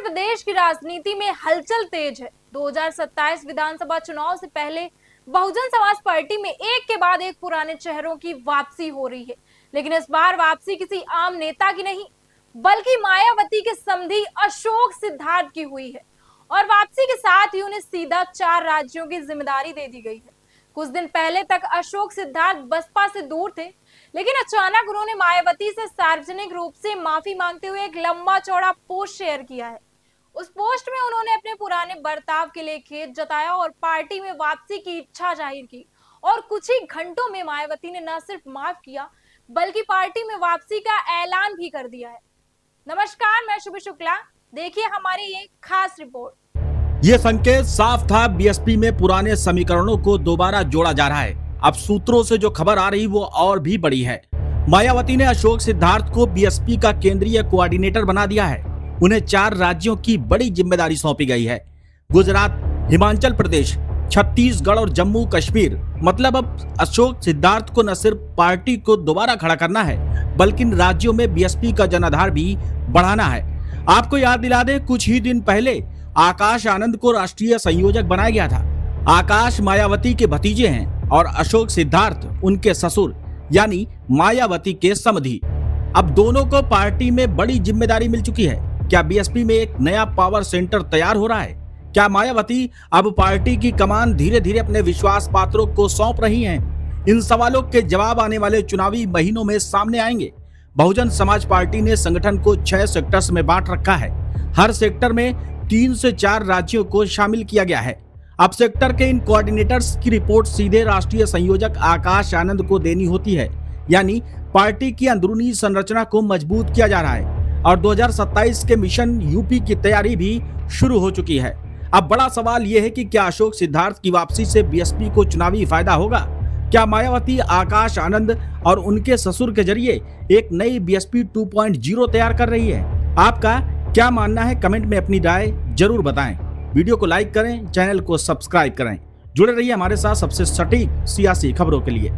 प्रदेश की राजनीति में हलचल तेज है। 2027 विधानसभा चुनाव से पहले बहुजन समाज पार्टी में एक के बाद एक पुराने चेहरों की वापसी हो रही है, लेकिन इस बार वापसी किसी आम नेता की नहीं, बल्कि मायावती के समधी अशोक सिद्धार्थ की हुई है। और वापसी के साथ ही उन्हें सीधा 4 राज्यों की जिम्मेदारी दे दी गई है। कुछ दिन पहले तक अशोक सिद्धार्थ बसपा से दूर थे, लेकिन अचानक उन्होंने मायावती से सार्वजनिक रूप से माफी मांगते हुए एक लंबा चौड़ा पोस्ट शेयर किया है। उस पोस्ट में उन्होंने अपने पुराने बर्ताव के लिए खेद जताया और पार्टी में वापसी की इच्छा जाहिर की। और कुछ ही घंटों में मायावती ने न सिर्फ माफ किया, बल्कि पार्टी में वापसी का ऐलान भी कर दिया है। नमस्कार, मैं शुभ शुक्ला, देखिए हमारी ये खास रिपोर्ट। ये संकेत साफ था, बीएसपी में पुराने समीकरणों को दोबारा जोड़ा जा रहा है। अब सूत्रों से जो खबर आ रही वो और भी बड़ी है। मायावती ने अशोक सिद्धार्थ को बीएसपी का केंद्रीय कोऑर्डिनेटर बना दिया है। उन्हें 4 राज्यों की बड़ी जिम्मेदारी सौंपी गई है। गुजरात, हिमाचल प्रदेश, छत्तीसगढ़ और जम्मू कश्मीर। मतलब अब अशोक सिद्धार्थ को न सिर्फ पार्टी को दोबारा खड़ा करना है, बल्कि इन राज्यों में बीएसपी का जनाधार भी बढ़ाना है। आपको याद दिला दें, कुछ ही दिन पहले आकाश आनंद को राष्ट्रीय संयोजक बनाया गया था। आकाश मायावती के भतीजे हैं और अशोक सिद्धार्थ उनके ससुर यानी मायावती के समधी। अब दोनों को पार्टी में बड़ी जिम्मेदारी मिल चुकी है। क्या बीएसपी में एक नया पावर सेंटर तैयार हो रहा है? क्या मायावती अब पार्टी की कमान धीरे धीरे अपने विश्वास पात्रों को सौंप रही हैं? इन सवालों के जवाब आने वाले चुनावी महीनों में सामने आएंगे। बहुजन समाज पार्टी ने संगठन को 6 सेक्टर्स में बांट रखा है। हर सेक्टर में 3 से 4 राज्यों को शामिल किया गया है। अब सेक्टर के इन कोऑर्डिनेटर्स की रिपोर्ट सीधे राष्ट्रीय संयोजक आकाश आनंद को देनी होती है। यानी पार्टी की अंदरूनी संरचना को मजबूत किया जा रहा है और 2027 के मिशन यूपी की तैयारी भी शुरू हो चुकी है। अब बड़ा सवाल यह है कि क्या अशोक सिद्धार्थ की वापसी से बीएसपी को चुनावी फायदा होगा? क्या मायावती आकाश आनंद और उनके ससुर के जरिए एक नई बीएसपी 2.0 तैयार कर रही है? आपका क्या मानना है? कमेंट में अपनी राय जरूर बताएं। वीडियो को लाइक करें, चैनल को सब्सक्राइब करें। जुड़े रहिए हमारे साथ सबसे सटीक सियासी खबरों के लिए।